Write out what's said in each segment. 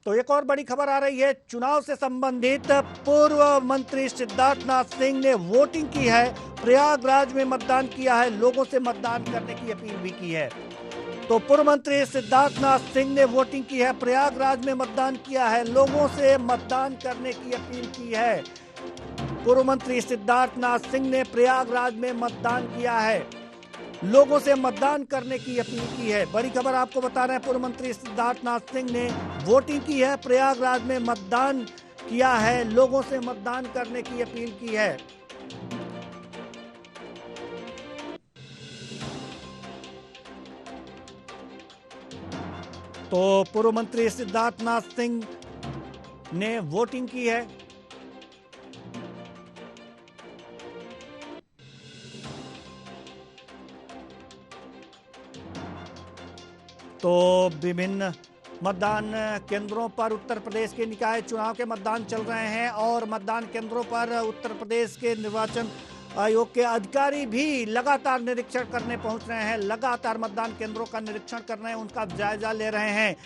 तो एक और बड़ी खबर आ रही है, चुनाव से संबंधित पूर्व मंत्री सिद्धार्थनाथ सिंह ने वोटिंग की है, प्रयागराज में मतदान किया है, लोगों से मतदान करने की अपील भी की है। तो पूर्व मंत्री सिद्धार्थनाथ सिंह ने वोटिंग की है, प्रयागराज में मतदान किया है, लोगों से मतदान करने की अपील की है। पूर्व मंत्री सिद्धार्थनाथ सिंह ने प्रयागराज में मतदान किया है, लोगों से मतदान करने की अपील की है। बड़ी खबर आपको बता रहे हैं, पूर्व मंत्री सिद्धार्थनाथ सिंह ने वोटिंग की है, प्रयागराज में मतदान किया है, लोगों से मतदान करने की अपील की है। तो पूर्व मंत्री सिद्धार्थनाथ सिंह ने वोटिंग की है। तो विभिन्न मतदान केंद्रों पर उत्तर प्रदेश के निकाय चुनाव के मतदान चल रहे हैं और मतदान केंद्रों पर उत्तर प्रदेश के निर्वाचन आयोग के अधिकारी भी लगातार निरीक्षण करने पहुंच रहे हैं, लगातार मतदान केंद्रों का निरीक्षण कर रहे हैं, उनका जायजा ले रहे हैं।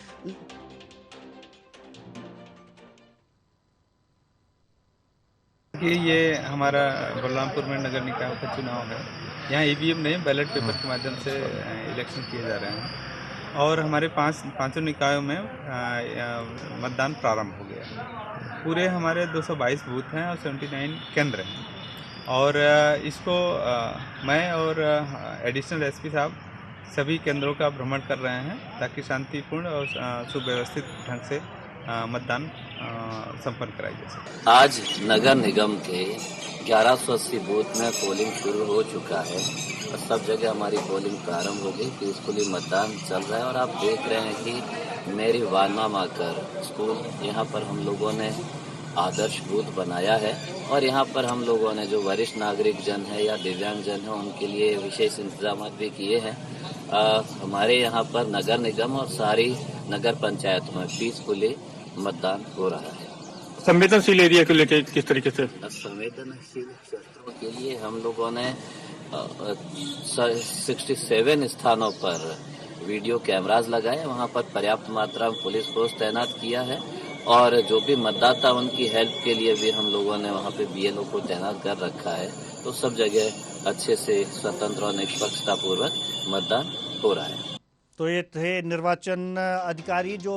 कि ये हमारा बलरामपुर में नगर निकाय का चुनाव है। यहाँ ईवीएम नहीं, बैलेट पेपर के माध्यम से इलेक्शन किए जा रहे हैं और हमारे पांचों निकायों में मतदान प्रारंभ हो गया। पूरे हमारे 222 बूथ हैं और 79 केंद्र हैं और इसको मैं और एडिशनल एसपी साहब सभी केंद्रों का भ्रमण कर रहे हैं ताकि शांतिपूर्ण और सुव्यवस्थित ढंग से मतदान संपन्न कराई जा सके। आज नगर निगम के 1180 बूथ में पोलिंग शुरू हो चुका है और सब जगह हमारी पोलिंग प्रारंभ हो गई, पीसफुली मतदान चल रहा है और आप देख रहे हैं कि मेरी वाना माकर स्कूल यहाँ पर हम लोगों ने आदर्श बूथ बनाया है और यहाँ पर हम लोगों ने जो वरिष्ठ नागरिक जन है या दिव्यांग जन है उनके लिए विशेष इंतजाम भी किए हैं। हमारे यहाँ पर नगर निगम और सारी नगर पंचायत में पीसफुली मतदान हो रहा है। संवेदनशील एरिया को लेकर किस तरीके से? संवेदनशील क्षेत्रों के लिए हम लोगों ने 67 स्थानों पर वीडियो कैमरास लगाए, वहां पर पर्याप्त मात्रा में पुलिस फोर्स तैनात किया है और जो भी मतदाता उनकी हेल्प के लिए भी हम लोगों ने वहां पे बीएलओ को तैनात कर रखा है। तो सब जगह अच्छे से स्वतंत्र और निष्पक्षता पूर्वक मतदान हो रहा है। तो ये थे निर्वाचन अधिकारी जो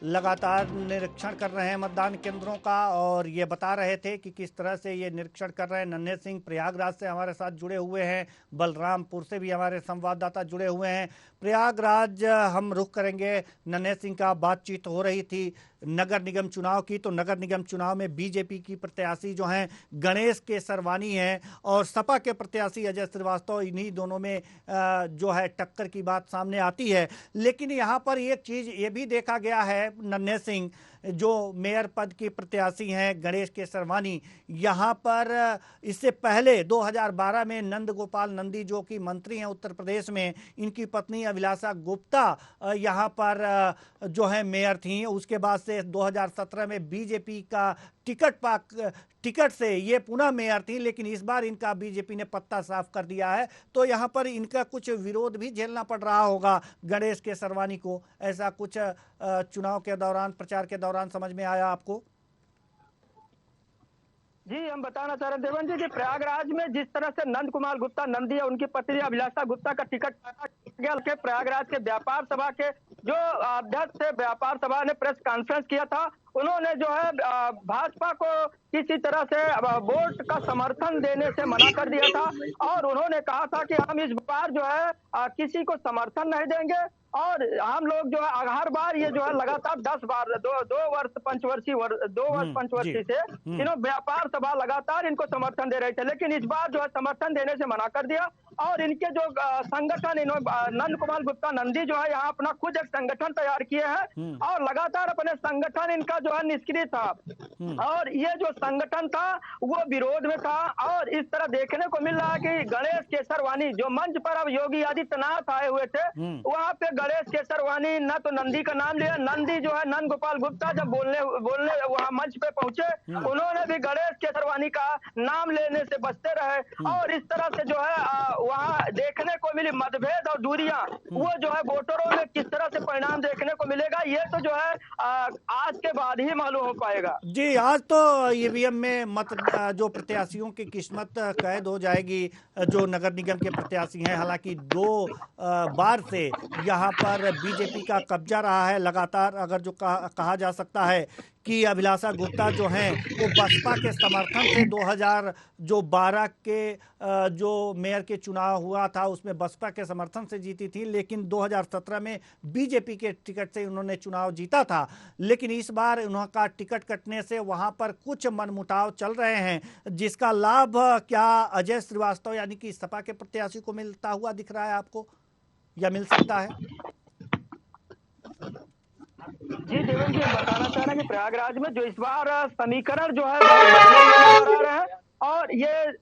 लगातार निरीक्षण कर रहे हैं मतदान केंद्रों का और ये बता रहे थे कि किस तरह से ये निरीक्षण कर रहे हैं। नन्हे सिंह प्रयागराज से हमारे साथ जुड़े हुए हैं, बलरामपुर से भी हमारे संवाददाता जुड़े हुए हैं। प्रयागराज हम रुख करेंगे, नन्हे सिंह का बातचीत हो रही थी नगर निगम चुनाव की। तो नगर निगम चुनाव में बीजेपी की प्रत्याशी जो हैं गणेश केसरवानी हैं और सपा के प्रत्याशी अजय श्रीवास्तव, इन्हीं दोनों में जो है टक्कर की बात सामने आती है। लेकिन यहाँ पर एक चीज ये भी देखा गया है, नन्हे सिंह जो मेयर पद की प्रत्याशी हैं गणेश केसरवानी, यहाँ पर इससे पहले 2012 में नंद गोपाल नंदी जो कि मंत्री हैं उत्तर प्रदेश में, इनकी पत्नी अभिलाषा गुप्ता यहाँ पर जो है मेयर थी। उसके बाद से 2017 में बीजेपी का टिकट से ये पुनः मेयर थी, लेकिन इस बार इनका बीजेपी ने पत्ता साफ कर दिया है। तो यहाँ पर इनका कुछ विरोध भी झेलना पड़ रहा होगा गणेश केसरवानी को, ऐसा कुछ चुनाव के दौरान, प्रचार के दौरान समझ में आया आपको? जी, हम बताना चाह रहे हैं देवन जी कि प्रयागराज में जिस तरह से नंद कुमार गुप्ता नंदी या उनकी पत्नी अभिलाषा गुप्ता का टिकट गया के प्रयागराज के व्यापार सभा के जो अध्यक्ष थे, व्यापार सभा ने प्रेस कॉन्फ्रेंस किया था। उन्होंने जो है भाजपा को किसी तरह से वोट का समर्थन देने से मना कर दिया था और उन्होंने कहा था कि हम इस बार जो है किसी को समर्थन नहीं देंगे और हम लोग जो है हर बार ये जो है लगातार 10 बार दो वर्ष पंचवर्षी से इन्होंने व्यापार सभा लगातार इनको समर्थन दे रहे थे, लेकिन इस बार जो है समर्थन देने से मना कर दिया और इनके जो संगठन इन्होंने नंद कुमार गुप्ता नंदी जो है यहाँ अपना खुद एक संगठन तैयार किए हैं और लगातार अपने संगठन इनका जो है निष्क्रिय था। और ये जो संगठन था वो विरोध में था। और इस तरह देखने को मिल रहा है कि गणेश केसरवानी जो मंच पर अब योगी आदित्यनाथ आए हुए थे, वहां पे गणेश केसरवानी न तो नंदी का नाम लिया, नंदी जो है नंद गोपाल गुप्ता जब बोलने बोलने वहां मंच पे पहुंचे, उन्होंने भी गणेश केसरवानी का नाम लेने से बचते रहे। और इस तरह से जो है वहां देखने को मिली मतभेद और दूरियां, वो जो है वोटरों में किस तरह से परिणाम देखने को मिलेगा, ये तो जो है आज के बाद ही मालूम हो पाएगा। जी, आज तो ईवीएम में जो प्रत्याशियों की किस्मत कैद हो जाएगी, जो नगर निगम के प्रत्याशी हैं। हालांकि 2 बार से यहाँ पर बीजेपी का कब्जा रहा है लगातार। अगर जो कहा जा सकता है कि अभिलाषा गुप्ता जो हैं वो बसपा के समर्थन से 2012 के जो मेयर के चुनाव हुआ था उसमें बसपा के समर्थन से जीती थी, लेकिन 2017 में बीजेपी के टिकट से उन्होंने चुनाव जीता था। लेकिन इस बार उनका टिकट कटने से वहां पर कुछ मनमुटाव चल रहे हैं, जिसका लाभ क्या अजय श्रीवास्तव यानी कि सपा के प्रत्याशी को मिलता हुआ दिख रहा है आपको, या मिल सकता है? जी देवेंद्र जी, हम बताना चाह रहे हैं कि प्रयागराज में जो इस बार समीकरण जो है बहुत बदले हुए नजर आ रहे हैं। और ये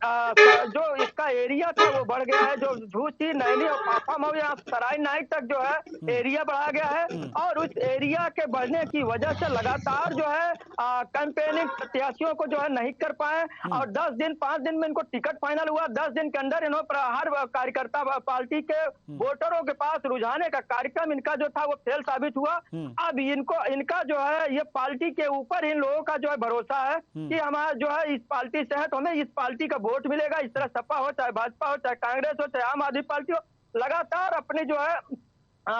जो इसका एरिया था वो बढ़ गया है, जो झूसी नैनी और पापा मऊ या सराय नाइट तक जो है एरिया बढ़ा गया है। और उस एरिया के बढ़ने की वजह से लगातार जो है कैंपेनिंग प्रत्याशियों को जो है नहीं कर पाए। और 10 दिन 5 दिन में इनको टिकट फाइनल हुआ, 10 दिन के अंदर इन्होंने हर कार्यकर्ता पार्टी के वोटरों के पास रुझाने का कार्यक्रम इनका जो था वो फेल साबित हुआ। अब इनका जो है ये पार्टी के ऊपर इन लोगों का जो है भरोसा है कि हमारा जो है इस पार्टी से है तो हमें इस पार्टी का वोट मिलेगा। इस तरह सपा हो चाहे भाजपा हो चाहे कांग्रेस हो चाहे आम आदमी पार्टी हो, लगातार अपने जो है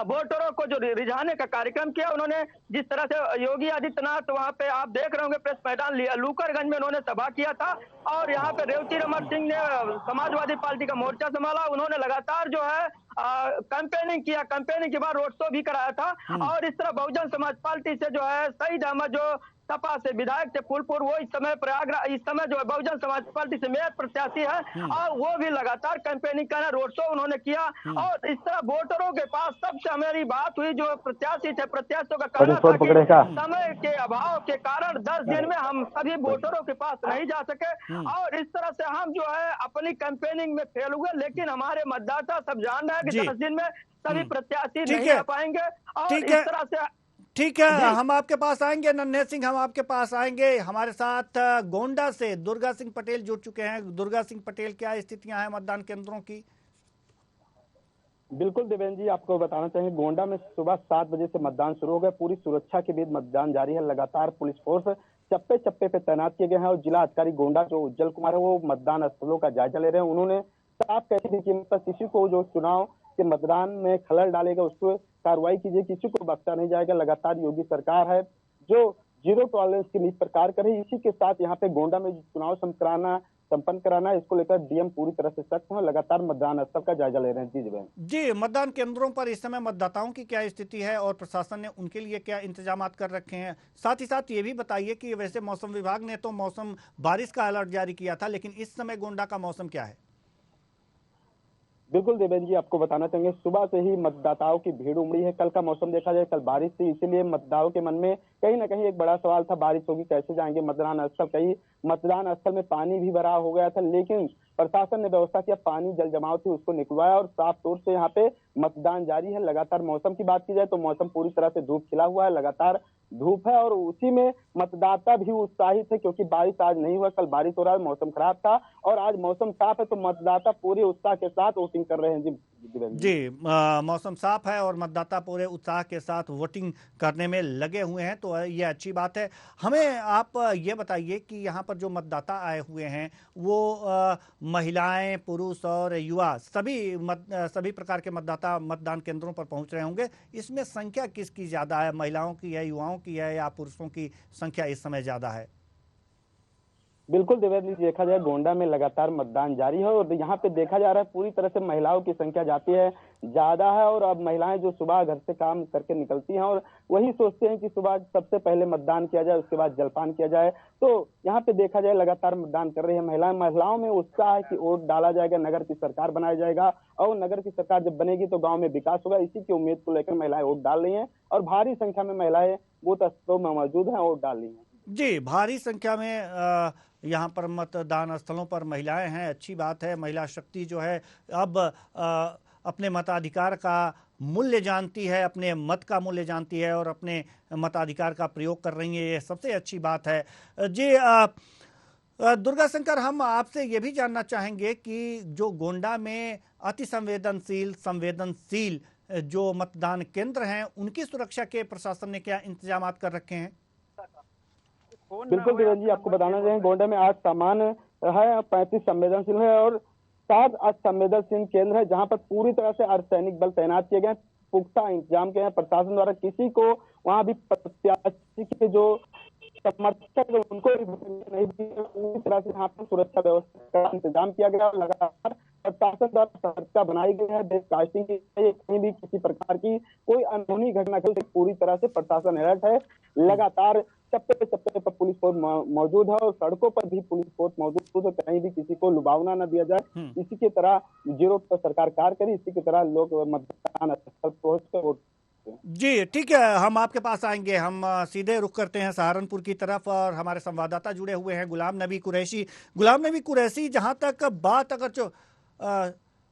वोटरों को जो रिझाने का कार्यक्रम किया उन्होंने। जिस तरह से योगी आदित्यनाथ वहां पे आप देख रहे होंगे प्रेस मैदान लिया, लूकरगंज में उन्होंने सभा किया था। और यहाँ पे रेवती रमन सिंह ने समाजवादी पार्टी का मोर्चा संभाला, उन्होंने लगातार जो है कैंपेनिंग किया, कैंपेनिंग के बाद रोड शो भी कराया था। और इस तरह बहुजन समाज पार्टी से जो है सईद अहमद जो सपा से विधायक थे फूलपुर, वो इस समय प्रयागराज इस समय जो है बहुजन समाज पार्टी से मेयर प्रत्याशी है और वो भी लगातार कैंपेनिंग कर रहे, रोड शो उन्होंने किया। और इस तरह वोटरों के पास सबसे हमारी बात हुई, जो प्रत्याशी थे प्रत्याशियों का कहना था कि समय के अभाव के कारण 10 दिन में हम सभी वोटरों के पास नहीं जा सके। और इस तरह से हम जो है अपनी कैंपेनिंग में फेल हुए। लेकिन हमारे मतदाता सब जान रहे हैं कि 10 दिन में सभी प्रत्याशी नहीं आ पाएंगे। और इस तरह से ठीक है, हम आपके पास आएंगे नन्हे सिंह, हम आपके पास आएंगे। हमारे साथ गोंडा से दुर्गा सिंह पटेल जुड़ चुके हैं। दुर्गा सिंह पटेल, क्या स्थितियां हैं मतदान केंद्रों की? बिल्कुल देवेंद्र जी, आपको बताना चाहिए गोंडा में सुबह 7 बजे से मतदान शुरू हो गया। पूरी सुरक्षा के बीच मतदान जारी है। लगातार पुलिस फोर्स चप्पे चप्पे पे तैनात किए गए हैं और जिला अधिकारी गोंडा जो उज्जवल कुमार है वो मतदान स्थलों का जायजा ले रहे हैं। उन्होंने साफ कह दी कि मतलब किसी को जो चुनाव के मतदान में खलल डालेगा उसको कार्रवाई कीजिए, किसी को बख्शा नहीं जाएगा। लगातार योगी सरकार है जो जीरो टॉलरेंस की नीति पर कार्य कर रही है। इसी के साथ यहाँ पे गोंडा में चुनाव संपन्न कराना, इसको लेकर डीएम पूरी तरह से सख्त है। लगातार मतदान स्थल का जायजा ले रहे हैं। जी, मतदान केंद्रों पर इस समय मतदाताओं की क्या स्थिति है और प्रशासन ने उनके लिए क्या इंतजाम कर रखे हैं? साथ ही साथ ये भी बताइए कि वैसे मौसम विभाग ने तो मौसम बारिश का अलर्ट जारी किया था, लेकिन इस समय गोंडा का मौसम क्या है? बिल्कुल देवेंद्र जी, आपको बताना चाहेंगे सुबह से ही मतदाताओं की भीड़ उमड़ी है। कल का मौसम देखा जाए, कल बारिश थी, इसीलिए मतदाताओं के मन में कहीं ना कहीं एक बड़ा सवाल था, बारिश होगी कैसे जाएंगे मतदान स्थल। कहीं मतदान स्थल में पानी भी भरा हो गया था, लेकिन प्रशासन ने व्यवस्था किया, पानी जल जमाव थी उसको निकलवाया और साफ तौर से यहाँ पे मतदान जारी है। लगातार मौसम की बात की जाए तो मौसम पूरी तरह से धूप खिला हुआ है, लगातार धूप है और उसी में मतदाता भी उत्साहित है क्योंकि बारिश आज नहीं हुआ, कल बारिश हो रहा है, मौसम खराब था और आज मौसम साफ है तो मतदाता पूरे उत्साह के साथ वोटिंग कर रहे हैं। जी, मौसम साफ है और मतदाता पूरे उत्साह के साथ वोटिंग करने में लगे हुए हैं, तो ये अच्छी बात है। हमें आप ये बताइए कि यहाँ पर जो मतदाता आए हुए हैं वो महिलाएं, पुरुष और युवा सभी प्रकार के मतदाता मतदान केंद्रों पर पहुंच रहे होंगे। इसमें संख्या किसकी ज्यादा है, महिलाओं की है, युवाओं की है या पुरुषों की संख्या इस समय ज्यादा है? बिल्कुल देवेंद्र जी, देखा जाए गोंडा में लगातार मतदान जारी है और यहाँ पे देखा जा रहा है पूरी तरह से महिलाओं की संख्या जाती है ज्यादा है। और अब महिलाएं जो सुबह घर से काम करके निकलती हैं और वही सोचते हैं कि सुबह सबसे पहले मतदान किया जाए, उसके बाद जलपान किया जाए। तो यहाँ पे देखा जाए लगातार मतदान कर रही है महिलाओं में उत्साह है कि वोट डाला जाएगा, नगर की सरकार बनाया जाएगा और नगर की सरकार जब बनेगी तो गाँव में विकास होगा। इसी की उम्मीद को लेकर महिलाएं वोट डाल रही है और भारी संख्या में महिलाएं बूथ स्थलों में मौजूद है, वोट डाल रही है। जी, भारी संख्या में यहाँ पर मतदान स्थलों पर महिलाएं हैं, अच्छी बात है। महिला शक्ति जो है अब अपने मताधिकार का मूल्य जानती है, अपने मत का मूल्य जानती है और अपने मताधिकार का प्रयोग कर रही है, ये सबसे अच्छी बात है। जी दुर्गा शंकर, हम आपसे ये भी जानना चाहेंगे कि जो गोंडा में अति संवेदनशील जो मतदान केंद्र हैं, उनकी सुरक्षा के प्रशासन ने क्या इंतजामात कर रखे हैं? बिल्कुल देवेंद्र जी, आपको बताना चाहेंगे गोंडा में आज सामान्य है, 35 संवेदनशील है और 7 असंवेदनशील केंद्र है जहां पर पूरी तरह से अर्धसैनिक बल तैनात किए गए, पुख्ता इंतजाम किए हैं प्रशासन द्वारा। किसी को वहां भी प्रत्याशी के जो समर्थक उनको नहीं दिए, पूरी तरह से यहाँ पर सुरक्षा व्यवस्था का इंतजाम किया गया। लगातार प्रशासन द्वारा सतर्कता बनाई गई है, ब्रॉडकास्टिंग की कहीं भी किसी प्रकार की कोई अनहोनी घटना के पूरी तरह से प्रशासन अलर्ट है। लगातार चप्पे चप्पे पर पुलिस फोर्स मौजूद है और सड़कों पर भी पुलिस फोर्स मौजूद है, कहीं भी किसी को लुभावना न दिया जाए। इसी की तरह जीरो पर सरकार कार्य करे, इसी की तरह लोग मतदान स्थल पहुंच कर वोट। जी ठीक है, हम आपके पास आएंगे। हम सीधे रुख करते हैं सहारनपुर की तरफ और हमारे संवाददाता जुड़े हुए हैं गुलाम नबी कुरैशी। गुलाम नबी कुरैशी, जहां तक बात अगर जो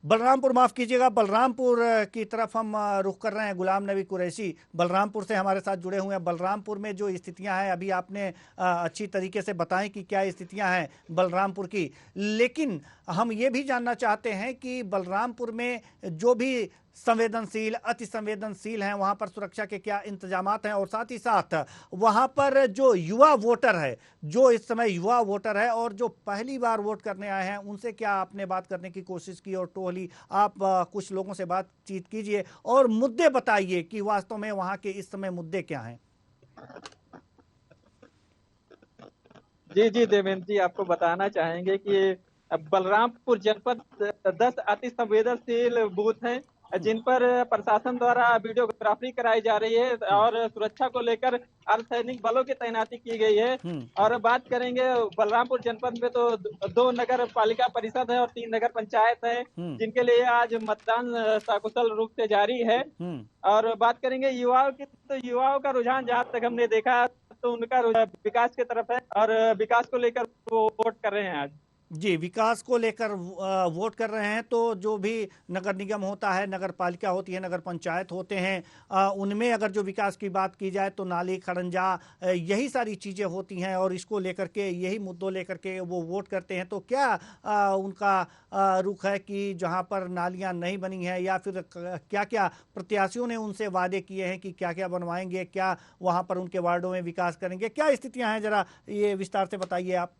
बलरामपुर, माफ कीजिएगा, बलरामपुर की तरफ हम रुख कर रहे हैं। गुलाम नबी कुरैशी बलरामपुर से हमारे साथ जुड़े हुए हैं। बलरामपुर में जो स्थितियां हैं अभी आपने अच्छी तरीके से बताएं कि क्या स्थितियां हैं बलरामपुर की, लेकिन हम ये भी जानना चाहते हैं कि बलरामपुर में जो भी संवेदनशील, अति संवेदनशील हैं, वहां पर सुरक्षा के क्या इंतजामात हैं और साथ ही साथ वहां पर जो युवा वोटर है, जो इस समय युवा वोटर है और जो पहली बार वोट करने आए हैं, उनसे क्या आपने बात करने की कोशिश की? और टोली आप कुछ लोगों से बातचीत कीजिए और मुद्दे बताइए कि वास्तव में वहां के इस समय मुद्दे क्या हैं। जी देवेंद्र जी, आपको बताना चाहेंगे कि बलरामपुर जनपद 10 अति संवेदनशील बूथ हैं जिन पर प्रशासन द्वारा वीडियोग्राफी कराई जा रही है और सुरक्षा को लेकर अर्धसैनिक बलों की तैनाती की गई है। और बात करेंगे बलरामपुर जनपद में तो 2 नगर पालिका परिषद है और 3 नगर पंचायत है जिनके लिए आज मतदान सकुशल रूप से जारी है। और बात करेंगे युवाओं की, तो युवाओं का रुझान जहाँ तक हमने देखा तो उनका विकास की तरफ है और विकास को लेकर वो वोट कर रहे हैं आज। जी, विकास को लेकर वोट कर रहे हैं। तो जो भी नगर निगम होता है, नगर पालिका होती है, नगर पंचायत होते हैं, उनमें अगर जो विकास की बात की जाए तो नाली, खड़ंजा, यही सारी चीज़ें होती हैं और इसको लेकर के, यही मुद्दों लेकर के वो वोट करते हैं। तो क्या उनका रुख है कि जहां पर नालियां नहीं बनी हैं या फिर क्या क्या प्रत्याशियों ने उनसे वादे किए हैं कि क्या क्या बनवाएंगे, क्या वहां पर उनके वार्डों में विकास करेंगे, क्या स्थितियां हैं, जरा ये विस्तार से बताइए आप।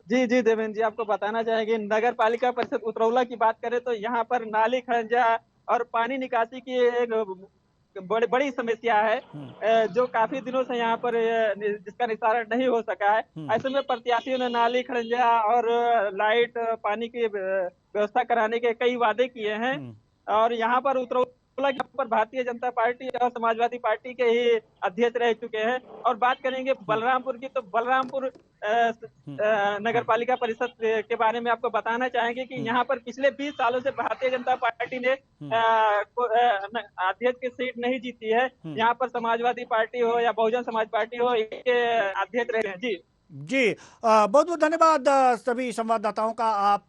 जी देवेंद्र जी, आपको बताना चाहेंगे नगर पालिका परिषद उतरौला की बात करें तो यहाँ पर नाली, खड़ंजा और पानी निकासी की एक बड़ी समस्या है जो काफी दिनों से यहाँ पर जिसका निस्तारण नहीं हो सका है। ऐसे में प्रत्याशियों ने नाली, खड़ंजा और लाइट, पानी की व्यवस्था कराने के कई वादे किए हैं और यहाँ पर पर भारतीय जनता पार्टी और समाजवादी पार्टी के ही अध्यक्ष रह चुके हैं। और बात करेंगे बलरामपुर की, तो बलरामपुर नगर पालिका परिषद के बारे में आपको बताना चाहेंगे कि यहाँ पर पिछले 20 सालों से भारतीय जनता पार्टी ने अध्यक्ष की सीट नहीं जीती है। यहाँ पर समाजवादी पार्टी हो या बहुजन समाज पार्टी हो, इनके अध्यक्ष रहे हैं। जी बहुत बहुत धन्यवाद सभी संवाददाताओं का। आप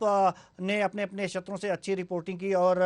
ने अपने अपने क्षेत्रों से अच्छी रिपोर्टिंग की और